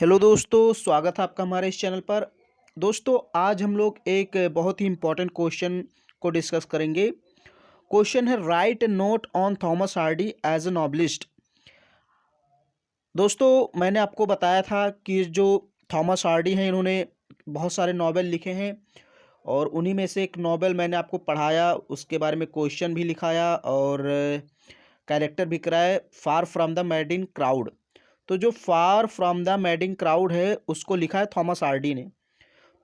Hello दोस्तों, स्वागत है आपका हमारे इस चैनल पर। दोस्तों, आज हम लोग एक बहुत ही इम्पोर्टेंट क्वेश्चन को डिस्कस करेंगे। क्वेश्चन है, write note on Thomas Hardy as a novelist. दोस्तों, मैंने आपको बताया था कि जो थॉमस हार्डी हैं, इन्होंने बहुत सारे नॉवेल लिखे हैं और उन्हीं में से एक नॉवेल मैंने आपको पढ़ाया, उसके बारे में क्वेश्चन भी लिखाया और कैरेक्टर भी कराया, फार फ्रॉम द मैडिंग क्राउड। तो जो फार फ्रॉम द मैडिंग क्राउड है उसको लिखा है थॉमस हार्डी ने।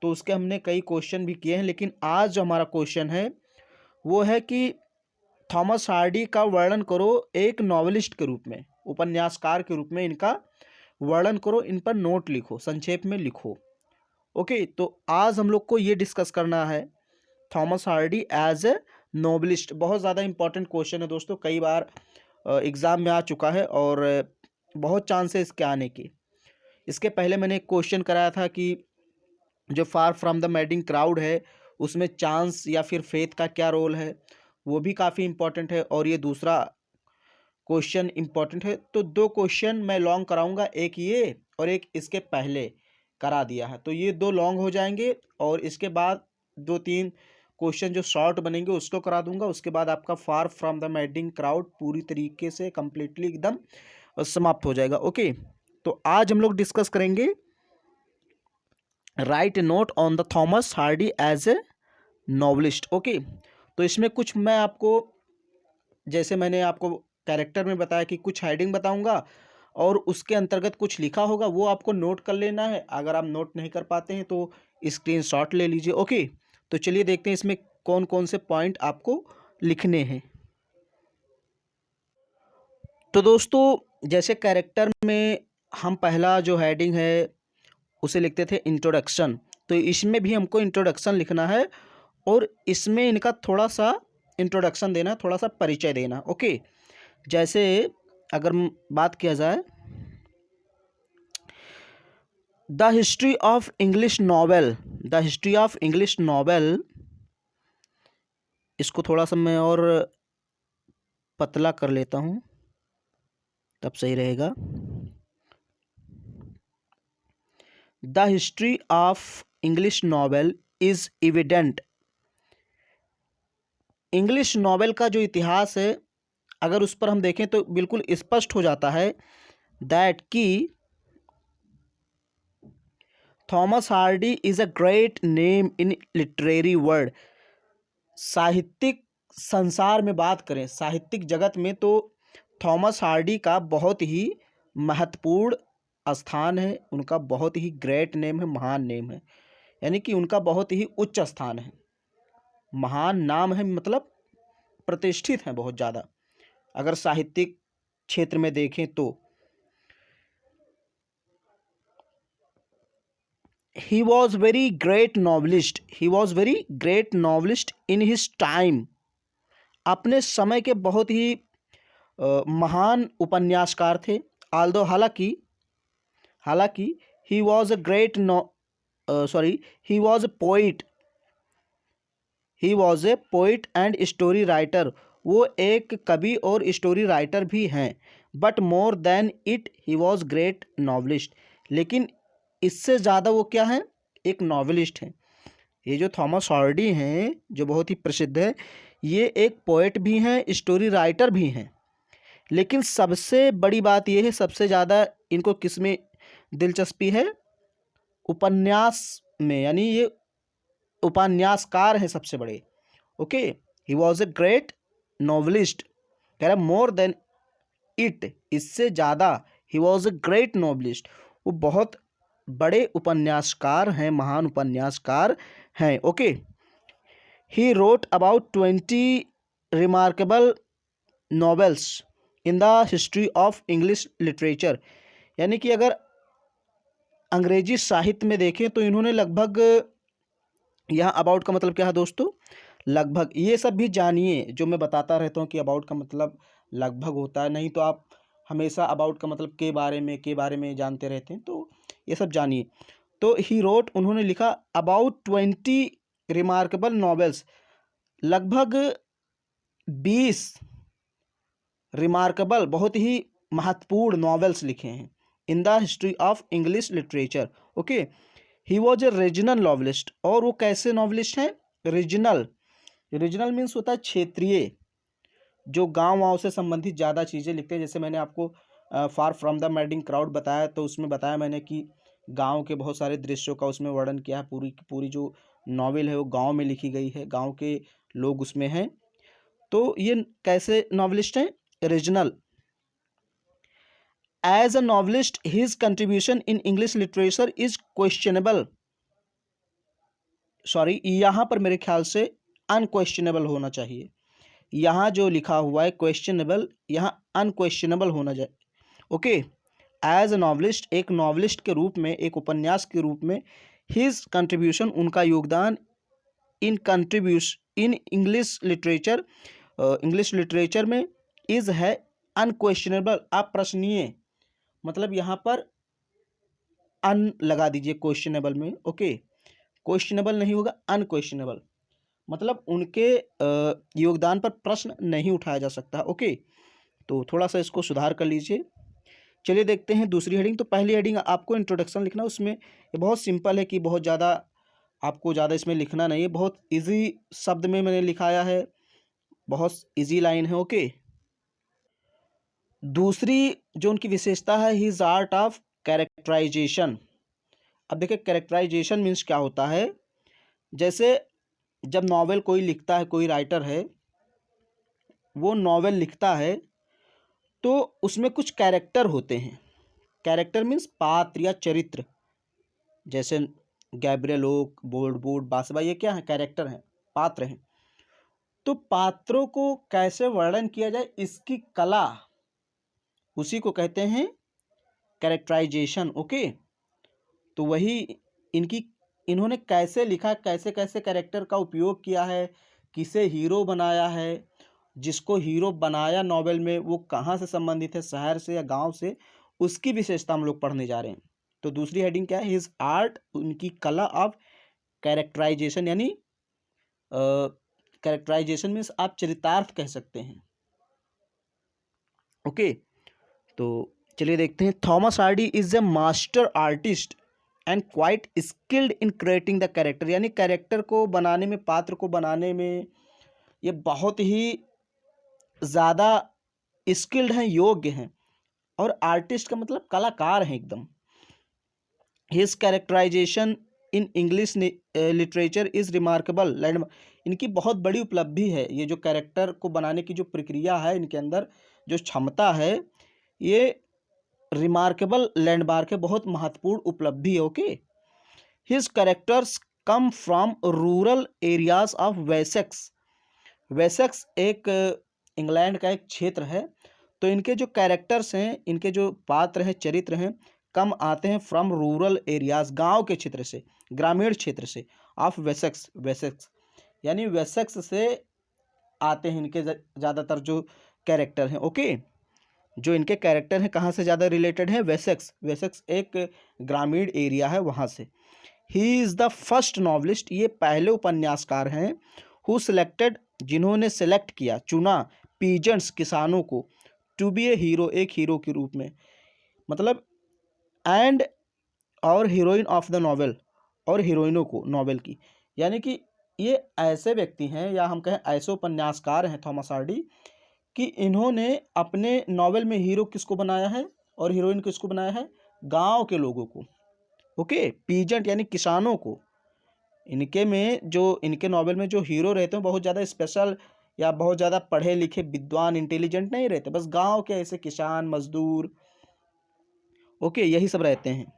तो उसके हमने कई क्वेश्चन भी किए हैं, लेकिन आज जो हमारा क्वेश्चन है वो है कि थॉमस हार्डी का वर्णन करो एक नॉवेलिस्ट के रूप में, उपन्यासकार के रूप में इनका वर्णन करो, इन पर नोट लिखो, संक्षेप में लिखो। ओके, तो आज हम लोग को ये डिस्कस करना है Thomas Hardy as a novelist. बहुत ज़्यादा इंपॉर्टेंट क्वेश्चन है दोस्तों, कई बार एग्ज़ाम में आ चुका है और बहुत चांस है इसके आने की। इसके पहले मैंने एक क्वेश्चन कराया था कि जो फार फ्रॉम द मैडिंग क्राउड है उसमें चांस या फिर फेथ का क्या रोल है, वो भी काफ़ी इंपॉर्टेंट है। और ये दूसरा क्वेश्चन इंपॉर्टेंट है। तो दो क्वेश्चन मैं लॉन्ग कराऊंगा, एक ये और एक इसके पहले करा दिया है, तो ये दो लॉन्ग हो जाएंगे और इसके बाद दो तीन क्वेश्चन जो शॉर्ट बनेंगे उसको करा दूंगा। उसके बाद आपका फार फ्रॉम द मैडिंग क्राउड पूरी तरीके से कंप्लीटली एकदम समाप्त हो जाएगा। ओके, तो आज हम लोग डिस्कस करेंगे write note on the Thomas Hardy as a novelist. Okay, तो इसमें कुछ मैं आपको, जैसे मैंने आपको कैरेक्टर में बताया कि कुछ हेडिंग बताऊंगा और उसके अंतर्गत कुछ लिखा होगा, वो आपको नोट कर लेना है। अगर आप नोट नहीं कर पाते हैं तो स्क्रीनशॉट ले लीजिए। ओके, तो चलिए देखते हैं इसमें कौन कौन से पॉइंट आपको लिखने हैं। तो दोस्तों, जैसे कैरेक्टर में हम पहला जो हेडिंग है उसे लिखते थे इंट्रोडक्शन, तो इसमें भी हमको इंट्रोडक्शन लिखना है और इसमें इनका थोड़ा सा इंट्रोडक्शन देना, थोड़ा सा परिचय देना। ओके, जैसे अगर बात किया जाए the history of English novel, the history of English novel, इसको थोड़ा सा मैं और पतला कर लेता हूँ तब सही रहेगा। The history of English novel is evident. English novel का जो इतिहास है, अगर उस पर हम देखें तो बिल्कुल स्पष्ट हो जाता है दैट कि Thomas Hardy is a great name in literary world. साहित्यिक संसार में बात करें, साहित्यिक जगत में, तो थॉमस हार्डी का बहुत ही महत्वपूर्ण स्थान है, उनका बहुत ही ग्रेट नेम है, महान नेम है, यानी कि उनका बहुत ही उच्च स्थान है, महान नाम है, मतलब प्रतिष्ठित है बहुत ज़्यादा। अगर साहित्यिक क्षेत्र में देखें तो he was very great novelist, he was very great novelist in his time। अपने समय के बहुत ही महान उपन्यासकार थे। although हालांकि हालांकि he was a great he was a poet, he was a poet and story writer, वो एक कवि और स्टोरी राइटर भी हैं। But more than it he was great novelist, लेकिन इससे ज़्यादा वो क्या है, एक नॉवलिस्ट हैं। ये जो थॉमस हार्डी हैं, जो बहुत ही प्रसिद्ध है, ये एक पोइट भी हैं, स्टोरी राइटर भी हैं। लेकिन सबसे बड़ी बात ये है, सबसे ज़्यादा इनको किस में दिलचस्पी है, उपन्यास में, यानी ये उपन्यासकार हैं सबसे बड़े। Okay, he was a great novelist, कह रहा मोर देन इट, इससे ज़्यादा, he was a great novelist, वो बहुत बड़े उपन्यासकार हैं, महान उपन्यासकार हैं। Okay, he wrote about 20 remarkable novels in the history of English literature, यानी कि अगर अंग्रेजी साहित्य में देखें तो इन्होंने लगभग, यहाँ अबाउट का मतलब क्या है दोस्तों, लगभग, ये सब भी जानिए, जो मैं बताता रहता हूँ कि अबाउट का मतलब लगभग होता है, नहीं तो आप हमेशा अबाउट का मतलब के बारे में जानते रहते हैं, तो ये सब जानिए। तो ही रोट, उन्होंने लिखा अबाउट 20 रिमार्केबल नॉवेल्स, लगभग 20 रिमार्केबल, बहुत ही महत्वपूर्ण नॉवेल्स लिखे हैं। In the history of English literature. Okay, he was a regional novelist. और वो कैसे नॉवलिस्ट हैं? रीजनल। रीजनल मीन्स होता है क्षेत्रीय, जो गांव वाँव से संबंधित ज़्यादा चीज़ें लिखते हैं। जैसे मैंने आपको फार फ्रॉम द मैडिंग क्राउड बताया, तो उसमें बताया मैंने कि गांव के बहुत सारे दृश्यों का उसमें वर्णन किया है। पूरी की पूरी जो नॉवेल है वो गांव में लिखी गई है, गांव के लोग उसमें हैं। तो ये कैसे नॉवलिस्ट हैं? Regional. As a novelist his contribution in English literature is questionable. Sorry, यहाँ पर मेरे ख्याल से अनक्वेश्चनेबल होना चाहिए। यहाँ जो लिखा हुआ है क्वेश्चनेबल, यहाँ अनक्वेश्चनेबल होना चाहिए। ओके, एज अ नॉवलिस्ट, एक नॉवलिस्ट के रूप में, एक उपन्यास के रूप में, हिज कंट्रीब्यूशन, उनका योगदान, इन इंग्लिश लिटरेचर, इंग्लिश लिटरेचर में, इज है अनक्वेश्चनेबल, अप्रश्नीय। मतलब यहाँ पर अन लगा दीजिए क्वेश्चनेबल में। ओके, क्वेश्चनेबल नहीं होगा, अनक्वेश्चनेबल, मतलब उनके योगदान पर प्रश्न नहीं उठाया जा सकता। ओके, तो थोड़ा सा इसको सुधार कर लीजिए। चलिए देखते हैं दूसरी हेडिंग। तो पहली हेडिंग आपको इंट्रोडक्शन लिखना, उसमें ये बहुत सिंपल है कि बहुत ज़्यादा आपको ज़्यादा इसमें लिखना नहीं है, बहुत इजी शब्द में मैंने लिखाया है, बहुत इजी लाइन है। ओके, दूसरी जो उनकी विशेषता है, हिज आर्ट ऑफ कैरेक्टराइजेशन। अब देखिए कैरेक्टराइजेशन मीन्स क्या होता है। जैसे जब नॉवेल कोई लिखता है, कोई राइटर है, वो नॉवेल लिखता है तो उसमें कुछ कैरेक्टर होते हैं। कैरेक्टर मीन्स पात्र या चरित्र। जैसे गैब्रियल ओक, वोल्डमॉर्ट, बासबा, ये क्या है? कैरेक्टर हैं, पात्र हैं। तो पात्रों को कैसे वर्णन किया जाए, इसकी कला, उसी को कहते हैं कैरेक्टराइजेशन। ओके, तो वही इन्होंने कैसे लिखा, कैसे कैसे कैरेक्टर का उपयोग किया है, किसे हीरो बनाया है, जिसको हीरो बनाया नॉवेल में वो कहाँ से संबंधित है, शहर से या गांव से, उसकी विशेषता हम लोग पढ़ने जा रहे हैं। तो दूसरी हेडिंग क्या है? हिज आर्ट, उनकी कला ऑफ कैरेक्टराइजेशन, यानी कैरेक्टराइजेशन मीन्स आप चरितार्थ कह सकते हैं। ओके, तो चलिए देखते हैं। Thomas Hardy is a master artist and quite skilled in creating the character, यानी कैरेक्टर को बनाने में, पात्र को बनाने में ये बहुत ही ज़्यादा स्किल्ड हैं, योग्य हैं। और आर्टिस्ट का मतलब कलाकार हैं एकदम। His characterisation in English literature is remarkable landmark, इनकी बहुत बड़ी उपलब्धि है। ये जो कैरेक्टर को बनाने की जो प्रक्रिया है, इनके अंदर जो क्षमता है, ये रिमार्केबल लैंडमार्क है, बहुत महत्वपूर्ण उपलब्धि है। Okay, his characters come from rural areas of Wessex. Wessex एक इंग्लैंड का एक क्षेत्र है। तो इनके जो कैरेक्टर्स हैं, इनके जो पात्र हैं, चरित्र हैं, कम आते हैं फ्रॉम रूरल एरियाज, गांव के क्षेत्र से, ग्रामीण क्षेत्र से, ऑफ वेसेक्स। वेसेक्स यानी वेसेक्स से आते हैं इनके ज़्यादातर जो कैरेक्टर हैं। ओके, जो इनके कैरेक्टर हैं कहाँ से ज़्यादा रिलेटेड है? वेसेक्स। वेसेक्स एक ग्रामीण एरिया है, वहाँ से। He is the first novelist, ये पहले उपन्यासकार हैं, हु सेलेक्टेड, जिन्होंने सेलेक्ट किया, चुना, पीजेंट्स, किसानों को, टू बी ए हीरो, एक हीरो के रूप में, मतलब एंड और हीरोइन ऑफ द नॉवेल, और हीरोइनों को नॉवेल की। यानी कि ये ऐसे व्यक्ति हैं, या हम कहें ऐसे उपन्यासकार हैं थॉमस हार्डी, कि इन्होंने अपने नॉवेल में हीरो किसको बनाया है और हीरोइन किसको बनाया है? गांव के लोगों को। ओके, पीजेंट यानी किसानों को। इनके में जो, इनके नॉवेल में जो हीरो रहते हैं बहुत ज़्यादा स्पेशल या बहुत ज़्यादा पढ़े लिखे, विद्वान, इंटेलिजेंट नहीं रहते, बस गांव के ऐसे किसान, मजदूर, ओके, यही सब रहते हैं।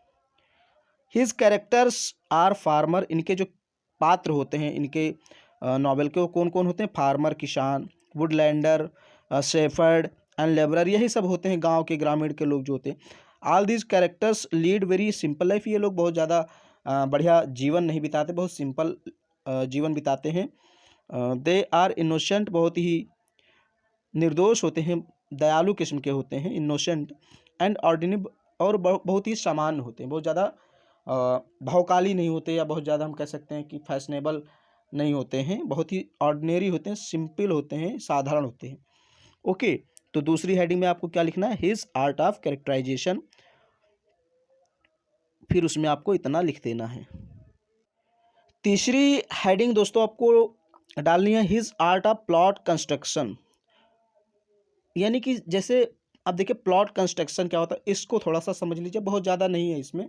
हिज कैरेक्टर्स आर फार्मर, इनके जो पात्र होते हैं इनके नॉवेल के, वो कौन कौन होते हैं? फार्मर, किसान, वुडलैंडर, शेफर्ड एंड लेबरर, यही सब होते हैं, गांव के, ग्रामीण के लोग जो होते हैं। All these characters lead very simple life, ये लोग बहुत ज़्यादा बढ़िया जीवन नहीं बिताते, बहुत सिंपल जीवन बिताते हैं। दे आर इनोसेंट, बहुत ही निर्दोष होते हैं, दयालु किस्म के होते हैं, इनोसेंट, एंड ऑर्डिनरी, और बहुत ही सामान्य होते हैं, बहुत ज़्यादा भावकाली नहीं होते, या बहुत ज़्यादा हम कह सकते हैं कि फैशनेबल नहीं होते हैं, बहुत ही ऑर्डिनरी होते हैं, सिंपल होते हैं, साधारण होते हैं। ओके, तो दूसरी हेडिंग में आपको क्या लिखना है? His art of characterisation. फिर उसमें आपको इतना लिख देना है। तीसरी हेडिंग दोस्तों आपको डालनी है his art of plot construction. यानी कि जैसे अब देखिए प्लॉट कंस्ट्रक्शन क्या होता है, इसको थोड़ा सा समझ लीजिए, बहुत ज़्यादा नहीं है इसमें।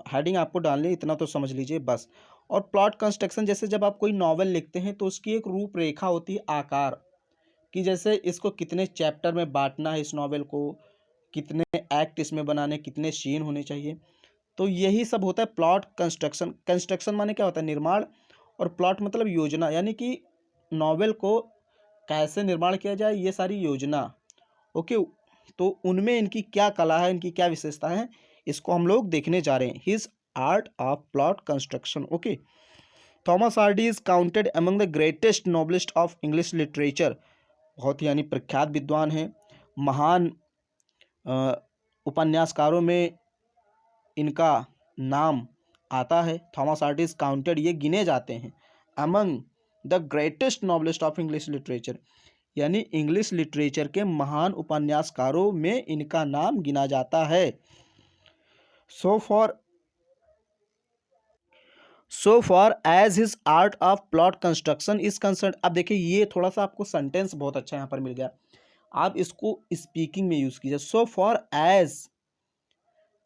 हेडिंग आपको डालनी है, इतना तो समझ लीजिए बस। और प्लॉट कंस्ट्रक्शन जैसे जब आप कोई नॉवेल लिखते हैं तो उसकी एक रूपरेखा होती है, आकार कि जैसे इसको कितने चैप्टर में बांटना है, इस नॉवेल को कितने एक्ट इसमें बनाने, कितने सीन होने चाहिए। तो यही सब होता है प्लॉट कंस्ट्रक्शन। कंस्ट्रक्शन माने क्या होता है, निर्माण, और प्लॉट मतलब योजना, यानी कि नॉवेल को कैसे निर्माण किया जाए, ये सारी योजना। ओके, तो उनमें इनकी क्या कला है, इनकी क्या विशेषता है, इसको हम लोग देखने जा रहे हैं। His art of plot construction. Okay, Thomas Hardy is counted among the greatest novelist of English literature. बहुत ही यानी प्रख्यात विद्वान हैं, महान उपन्यासकारों में इनका नाम आता है। थॉमस हार्डी इज काउंटेड, ये गिने जाते हैं among the greatest novelist of English literature, यानी इंग्लिश लिटरेचर के महान उपन्यासकारों में इनका नाम गिना जाता है। So for as his art of plot construction is concern. अब देखिए ये थोड़ा सा आपको सेंटेंस बहुत अच्छा यहाँ पर मिल गया, आप इसको स्पीकिंग में यूज कीजिए। सो फॉर एज,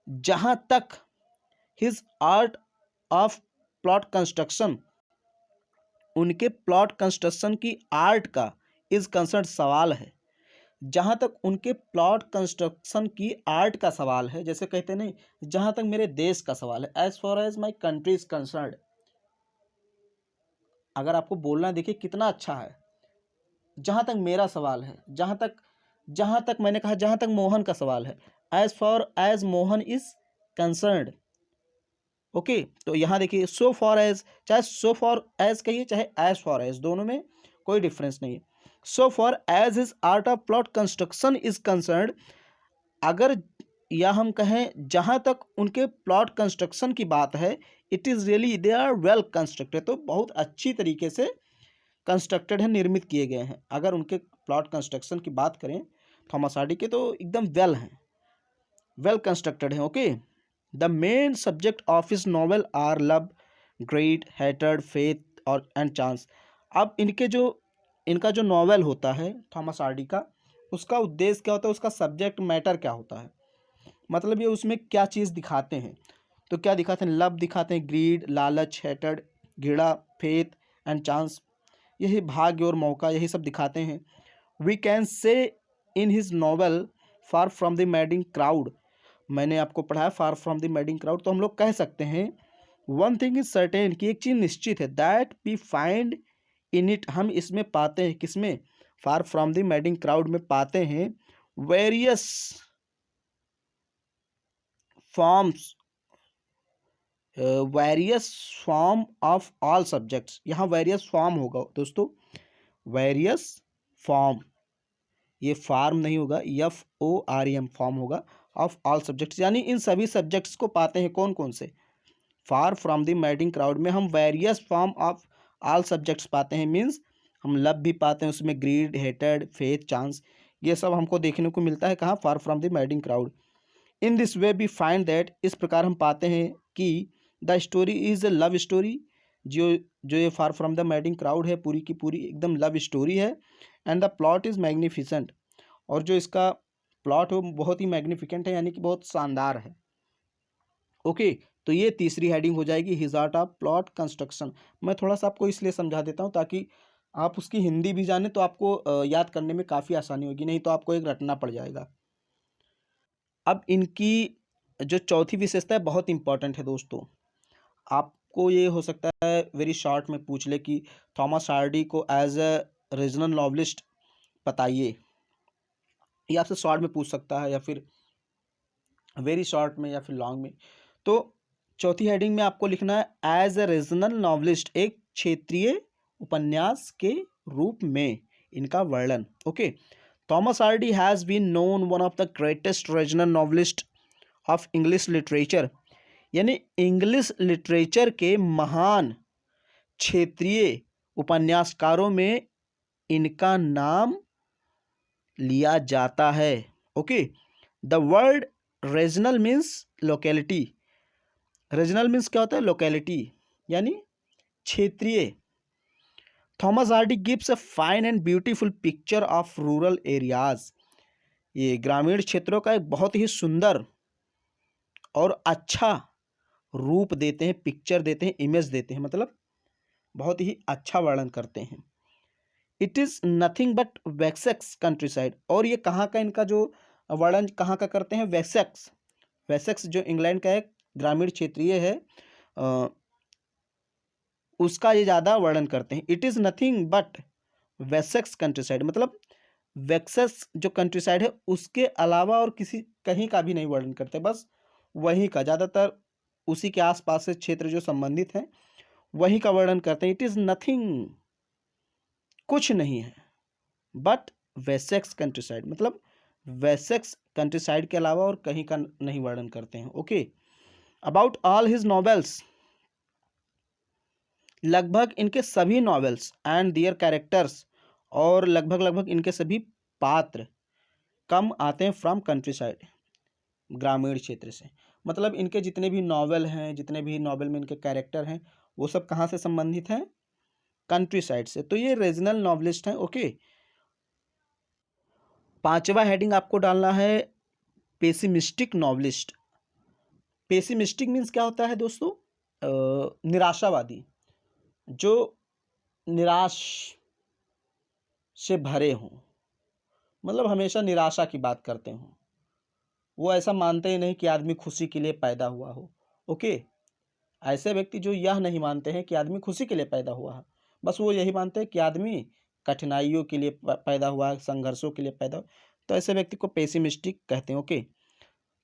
जहां तक, his art of plot construction, उनके प्लॉट कंस्ट्रक्शन की आर्ट का, इज कंसर्न सवाल है, जहां तक उनके प्लॉट कंस्ट्रक्शन की आर्ट का सवाल है, जैसे कहते नहीं, जहां तक मेरे देश का सवाल है, as for as my country is concern. अगर आपको बोलना, देखिए कितना अच्छा है, जहां तक मेरा सवाल है, जहां तक मैंने कहा, जहां तक मोहन का सवाल है, as for as Mohan is concerned. Okay, तो यहाँ देखिए सो फॉर एज, चाहे सो फॉर एज कहिए चाहे एज फॉर एज, दोनों में कोई डिफरेंस नहीं है। So for as is art of plot construction is concerned, अगर या हम कहें जहाँ तक उनके प्लॉट कंस्ट्रक्शन की बात है, it is really they are well constructed, तो बहुत अच्छी तरीके से कंस्ट्रक्टेड है, निर्मित किए गए हैं। अगर उनके प्लॉट कंस्ट्रक्शन की बात करें थॉमस हार्डी के, तो एकदम वेल हैं, वेल कंस्ट्रक्टेड हैं। Okay, the main subject of his novel are love, greed, hatred, faith और एंड चांस। अब इनका जो नॉवेल होता है थॉमस हार्डी का, उसका उद्देश्य क्या होता है, उसका सब्जेक्ट मैटर क्या होता है, मतलब ये उसमें क्या चीज़ दिखाते हैं। तो क्या दिखाते हैं, लव दिखाते हैं, ग्रीड, लालच, हेटर्ड, घृणा, फेथ एंड चांस, यही भाग्य और मौका, यही सब दिखाते हैं। We can say in his novel Far from the Madding Crowd, मैंने आपको पढ़ाया Far from the Madding Crowd, तो हम लोग कह सकते हैं वन थिंग इज सर्टेन, कि एक चीज़ निश्चित है, that we find in it, हम इसमें पाते हैं, किसमें, Far from the Madding Crowd में पाते हैं, various forms, various form of all subjects. यहाँ वेरियस फॉर्म होगा दोस्तों, वेरियस फॉर्म, ये फार्म नहीं होगा, FORM फॉर्म होगा, ऑफ ऑल सब्जेक्ट्स, यानी इन सभी सब्जेक्ट्स को पाते हैं, कौन कौन से, फार फ्रॉम द मैडिंग क्राउड में हम various form of all subjects पाते हैं, मीन्स हम लव भी पाते हैं उसमें, ग्रीड, हेटेड, फेथ, चांस, ये सब हमको देखने को मिलता है कहाँ, Far from the Madding Crowd. In this way we find that, इस प्रकार हम पाते हैं कि the story is a love story, जो जो ये Far from the Madding Crowd है, पूरी की पूरी एकदम लव स्टोरी है। And the plot is magnificent, और जो इसका प्लॉट है वो बहुत ही मैग्निफिकेंट है, यानी कि बहुत शानदार है। ओके, तो ये तीसरी हेडिंग हो जाएगी, his art of plot construction. मैं थोड़ा सा आपको इसलिए समझा देता हूँ ताकि आप उसकी हिंदी भी जाने, तो आपको याद करने में काफ़ी आसानी होगी, नहीं तो आपको एक रटना पड़ जाएगा। अब इनकी जो चौथी विशेषता है बहुत इंपॉर्टेंट है दोस्तों, आपको ये हो सकता है वेरी शॉर्ट में पूछ ले कि थॉमस हार्डी को एज अ रीजनल नॉवलिस्ट बताइए, ये आपसे शॉर्ट में पूछ सकता है, या फिर वेरी शॉर्ट में, या फिर लॉन्ग में। तो चौथी हेडिंग में आपको लिखना है एज अ रीजनल नॉवलिस्ट, एक क्षेत्रीय उपन्यास के रूप में इनका वर्णन। Okay, Thomas Hardy has been known one of the greatest regional novelist of English literature, यानी इंग्लिश लिटरेचर के महान क्षेत्रीय उपन्यासकारों में इनका नाम लिया जाता है। Okay, the word regional means locality, regional means क्या होता है? लोकेलिटी, यानी क्षेत्रीय। Thomas Hardy gives a fine and beautiful picture of rural areas. ये ग्रामीण क्षेत्रों का एक बहुत ही सुंदर और अच्छा रूप देते हैं, पिक्चर देते हैं, इमेज देते हैं, मतलब बहुत ही अच्छा वर्णन करते हैं। It is nothing but Wessex country side. और ये कहाँ का, इनका जो वर्णन कहाँ का करते हैं? वेसेक्स। वेसेक्स जो इंग्लैंड का एक ग्रामीण क्षेत्रीय है, उसका ये ज़्यादा वर्णन करते हैं। It is nothing but Wessex country side, मतलब वेक्सेस जो कंट्री साइड है उसके अलावा और किसी कहीं का भी नहीं वर्णन करते, बस वहीं का, ज़्यादातर उसी के आसपास से क्षेत्र जो संबंधित हैं वहीं का वर्णन करते हैं। इट इज़ नथिंग, कुछ नहीं है, बट वेसेक्स कंट्री साइड, मतलब वेसेक्स कंट्री साइड के अलावा और कहीं का नहीं वर्णन करते हैं। Okay. About all his novels, लगभग इनके सभी नॉवेल्स एंड दियर कैरेक्टर्स, और लगभग लगभग इनके सभी पात्र कम आते हैं फ्रॉम कंट्री साइड, ग्रामीण क्षेत्र से। मतलब इनके जितने भी नॉवेल हैं, जितने भी नॉवेल में इनके कैरेक्टर हैं, वो सब कहाँ से संबंधित हैं? कंट्री साइड से। तो ये रीजनल नॉवलिस्ट हैं। ओके। पांचवा हेडिंग आपको डालना है पेसिमिस्टिक नॉवलिस्ट। पेसिमिस्टिक मीन्स क्या होता है दोस्तों? निराशावादी, जो निराश से भरे हों, मतलब हमेशा निराशा की बात करते हों। वो ऐसा मानते ही नहीं कि आदमी खुशी के लिए पैदा हुआ हो। ओके। ऐसे व्यक्ति जो यह नहीं मानते हैं कि आदमी खुशी के लिए पैदा हुआ है, बस वो यही मानते हैं कि आदमी कठिनाइयों के लिए पैदा हुआ है, संघर्षों के लिए पैदा हुआ, तो ऐसे व्यक्ति को पेसिमिस्टिक कहते हैं। ओके।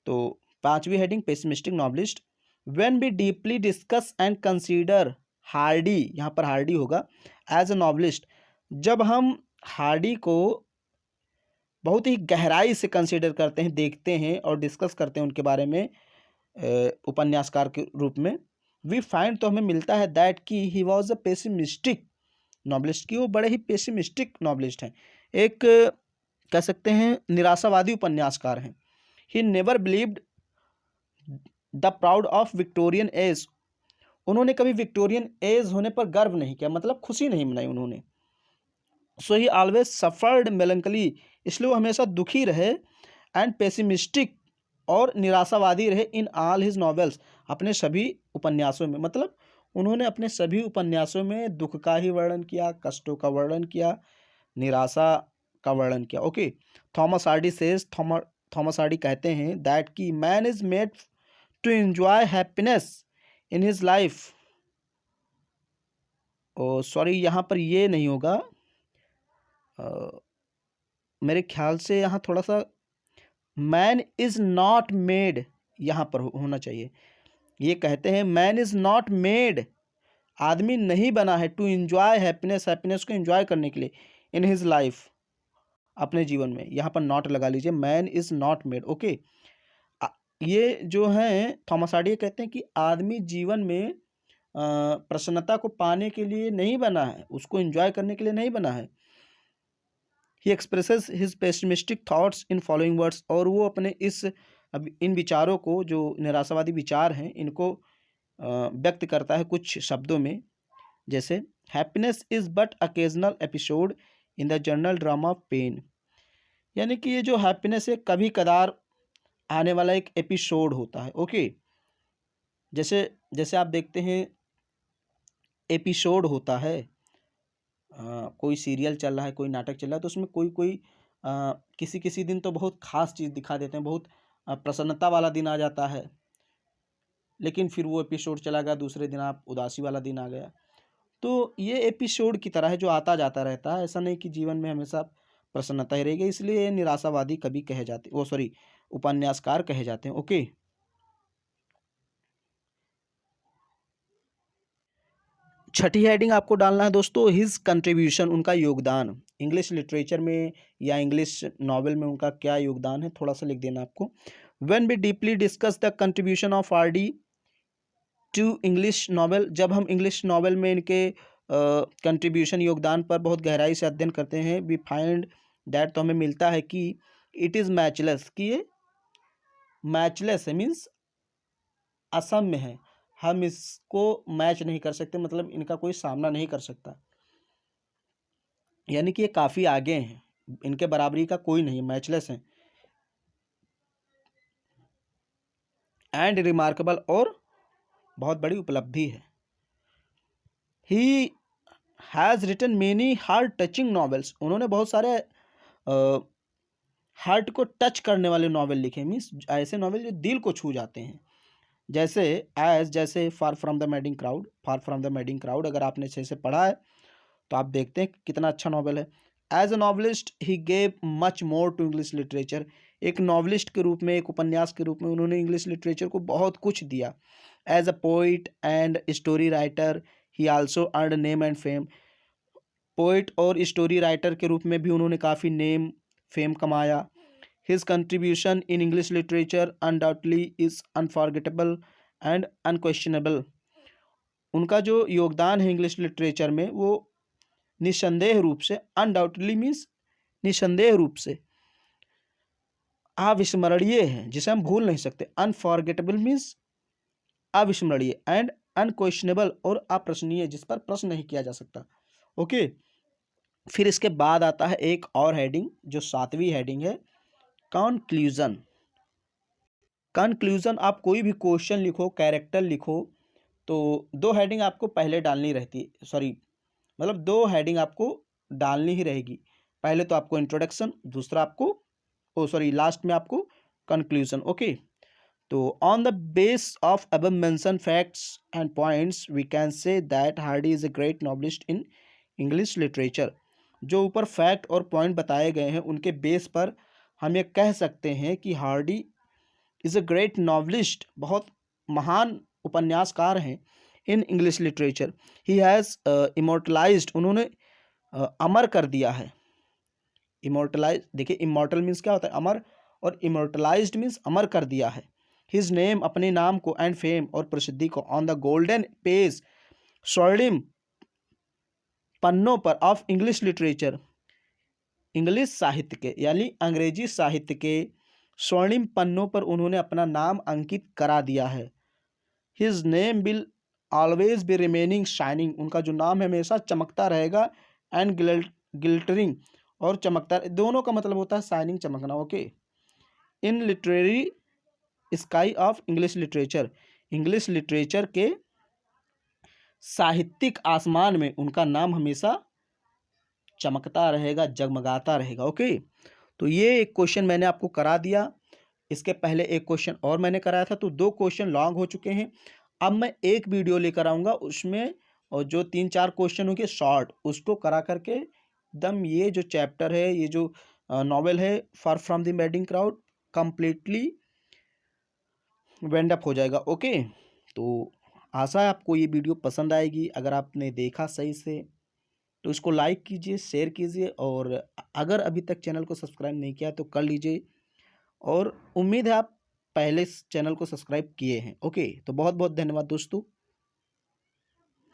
तो पांचवी heading pessimistic novelist. When we deeply discuss and consider Hardy, यहाँ पर हार्डी होगा, एज अ नॉवलिस्ट, जब हम हार्डी को बहुत ही गहराई से कंसीडर करते हैं, देखते हैं और डिस्कस करते हैं उनके बारे में उपन्यासकार के रूप में, वी फाइंड, तो हमें मिलता है दैट कि he was a pessimistic novelist, की वो बड़े ही पेसिमिस्टिक नॉवलिस्ट हैं, एक कह सकते हैं निराशावादी उपन्यासकार हैं। He never believed the proud of Victorian age, उन्होंने कभी विक्टोरियन एज होने पर गर्व नहीं किया, मतलब खुशी नहीं मनाई उन्होंने। सो ही ऑलवेज सफर्ड मेलंकली, इसलिए वो हमेशा दुखी रहे, एंड पेसिमिस्टिक, और निराशावादी रहे, इन ऑल हिज नॉवेल्स, अपने सभी उपन्यासों में। मतलब उन्होंने अपने सभी उपन्यासों में दुख का ही वर्णन किया, कष्टों का वर्णन किया, निराशा का वर्णन किया। Okay. Thomas Hardy says, Thomas Hardy कहते हैं दैट कि man is made to enjoy happiness in his life. Oh sorry, यहाँ पर ये नहीं होगा, मेरे ख्याल से यहाँ थोड़ा सा मैन इज नॉट मेड यहाँ पर होना चाहिए। ये कहते हैं मैन इज नॉट मेड, आदमी नहीं बना है, टू एंजॉय हैप्पीनेस, हैप्पीनेस को एंजॉय करने के लिए, इन हिज लाइफ, अपने जीवन में, यहाँ पर नॉट लगा लीजिए, man is not made. Okay. ये जो हैं थॉमस हार्डी कहते हैं कि आदमी जीवन में प्रसन्नता को पाने के लिए नहीं बना है, उसको एंजॉय करने के लिए नहीं बना है। ही expresses his pessimistic thoughts in following words, और वो अपने इन विचारों को, जो निराशावादी विचार हैं, इनको व्यक्त करता है कुछ शब्दों में, जैसे happiness is but occasional episode in the general drama of pain, यानी कि ये जो हैप्पीनेस है कभी कदार आने वाला एक एपिसोड होता है। ओके। जैसे जैसे आप देखते हैं एपिसोड होता है, कोई सीरियल चल रहा है, कोई नाटक चल रहा है, तो उसमें कोई कोई किसी किसी दिन तो बहुत खास चीज़ दिखा देते हैं, बहुत प्रसन्नता वाला दिन आ जाता है, लेकिन फिर वो एपिसोड चला गया, दूसरे दिन आप उदासी वाला दिन आ गया। तो ये एपिसोड की तरह है जो आता जाता रहता है, ऐसा नहीं कि जीवन में हमेशा प्रसन्नता ही रहेगी, इसलिए ये निराशावादी कवि कहे जाते, वो सॉरी उपन्यासकार कहे जाते हैं। ओके। छठी हेडिंग आपको डालना है दोस्तों हिज कंट्रीब्यूशन, उनका योगदान, इंग्लिश लिटरेचर में या इंग्लिश नॉवेल में उनका क्या योगदान है, थोड़ा सा लिख देना आपको। When we deeply discuss the contribution of Hardy to English novel, जब हम इंग्लिश नॉवेल में इनके कंट्रीब्यूशन, योगदान पर बहुत गहराई से अध्ययन करते हैं, वी फाइंड दैट, तो हमें मिलता है कि इट इज़ मैचलेस, कि ये मैचलेस है, मीन्स असम्य है, हम इसको मैच नहीं कर सकते, मतलब इनका कोई सामना नहीं कर सकता, यानी कि ये काफ़ी आगे हैं, इनके बराबरी का कोई नहीं, मैचलेस हैं। एंड रिमार्केबल, और बहुत बड़ी उपलब्धि है। He has written many heart touching novels, उन्होंने बहुत सारे हार्ट को टच करने वाले नॉवेल लिखे, मीन्स ऐसे नॉवेल जो दिल को छू जाते हैं। जैसे फार from the Madding crowd, far from the Madding crowd अगर आपने अच्छे से पढ़ा है तो आप देखते हैं कितना अच्छा नॉवेल है। As a novelist he gave much more to English literature, एक नॉवलिस्ट के रूप में, एक उपन्यास के रूप में उन्होंने इंग्लिश लिटरेचर को बहुत कुछ दिया। As a poet and story writer he also earn name and fame, poet और स्टोरी राइटर के रूप में भी उन्होंने काफ़ी नेम फेम कमाया। His contribution in English literature undoubtedly is unforgettable and unquestionable, उनका जो योगदान है इंग्लिश लिटरेचर में वो निसंदेह रूप से, अनडाउटली मीन्स निसंदेह रूप से, अविस्मरणीय है, जिसे हम भूल नहीं सकते। अनफॉरगेटेबल मीन्स अविस्मरणीय, एंड अनक्वेश्चनेबल और अप्रश्नीय, जिस पर प्रश्न नहीं किया जा सकता। ओके, फिर इसके बाद आता है एक और हेडिंग जो 7वीं हेडिंग है, कंक्लूजन। कंक्लूजन, आप कोई भी क्वेश्चन लिखो, कैरेक्टर लिखो, तो 2 हेडिंग आपको पहले डालनी रहती, सॉरी मतलब 2 हेडिंग आपको डालनी ही रहेगी। पहले तो आपको इंट्रोडक्शन, दूसरा आपको लास्ट में आपको कंक्लूजन। ओके, तो on the base of above mention facts and points we can say that Hardy is a great novelist in English literature, जो ऊपर फैक्ट और पॉइंट बताए गए हैं उनके बेस पर हम ये कह सकते हैं कि Hardy is a great novelist, बहुत महान उपन्यासकार हैं in English literature. He has immortalised, उन्होंने अमर कर दिया है। इमोर्टलाइज, देखिए इमोर्टल मीन्स क्या होता है, अमर, और इमोर्टलाइज्ड मीन्स अमर कर दिया है। हिज नेम, अपने नाम को, एंड फेम और प्रसिद्धि को, ऑन द गोल्डन पेज, स्वर्णिम पन्नों पर, ऑफ इंग्लिश लिटरेचर, इंग्लिश साहित्य के यानी अंग्रेजी साहित्य के स्वर्णिम पन्नों पर उन्होंने अपना नाम अंकित करा दिया है। His name will always be remaining shining, उनका जो नाम है हमेशा चमकता रहेगा, एंड गिल्टरिंग, और चमकता, दोनों का मतलब होता है शाइनिंग, चमकना। Okay, in literary sky of English literature, English literature के साहित्यिक आसमान में उनका नाम हमेशा चमकता रहेगा, जगमगाता रहेगा। ओके, तो ये एक क्वेश्चन मैंने आपको करा दिया। इसके पहले एक क्वेश्चन और मैंने कराया था, तो 2 क्वेश्चन लॉन्ग हो चुके हैं। अब मैं एक वीडियो लेकर आऊँगा, उसमें और जो 3-4 क्वेश्चन होंगे शॉर्ट, उसको करा करके एकदम ये जो चैप्टर है, ये जो नॉवेल है Far from the Madding Crowd, completely wound up हो जाएगा। ओके, तो आशा है आपको ये वीडियो पसंद आएगी। अगर आपने देखा सही से तो इसको लाइक कीजिए, शेयर कीजिए, और अगर अभी तक चैनल को सब्सक्राइब नहीं किया तो कर लीजिए, और उम्मीद है आप पहले इस चैनल को सब्सक्राइब किए हैं। ओके, तो बहुत बहुत धन्यवाद दोस्तों।